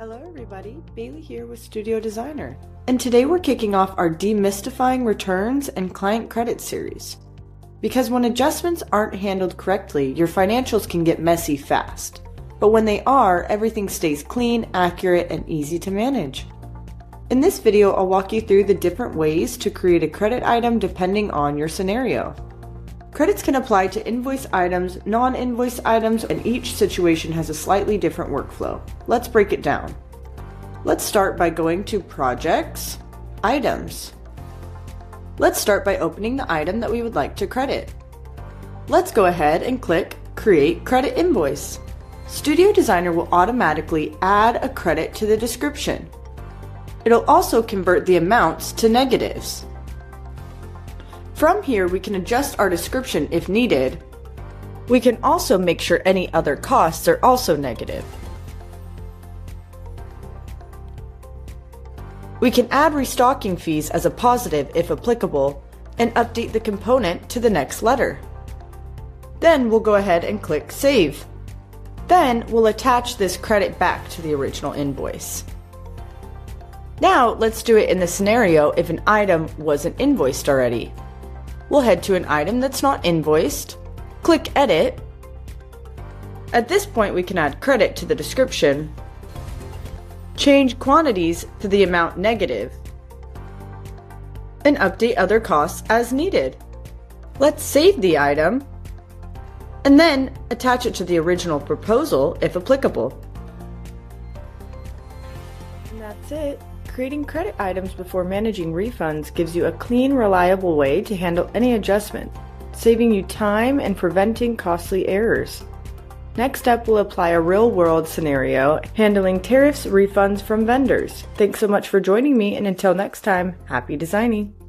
Hello everybody, Bailey here with Studio Designer. And today we're kicking off our Demystifying Returns and Client Credit series. Because when adjustments aren't handled correctly, your financials can get messy fast. But when they are, everything stays clean, accurate, and easy to manage. In this video, I'll walk you through the different ways to create a credit item depending on your scenario. Credits can apply to invoice items, non-invoice items, and each situation has a slightly different workflow. Let's break it down. Let's start by going to Projects, Items. Let's start by opening the item that we would like to credit. Let's go ahead and click Create Credit Invoice. Studio Designer will automatically add a credit to the description. It'll also convert the amounts to negatives. From here, we can adjust our description if needed. We can also make sure any other costs are also negative. We can add restocking fees as a positive if applicable, and update the component to the next letter. Then we'll go ahead and click Save. Then we'll attach this credit back to the original invoice. Now let's do it in the scenario if an item wasn't invoiced already. We'll head to an item that's not invoiced, click Edit. At this point we can add credit to the description, change quantities to the amount negative, and update other costs as needed. Let's save the item, and then attach it to the original proposal if applicable. And that's it. Creating credit items before managing refunds gives you a clean, reliable way to handle any adjustment, saving you time and preventing costly errors. Next up, we'll apply a real-world scenario handling tariffs, refunds from vendors. Thanks so much for joining me, and until next time, happy designing!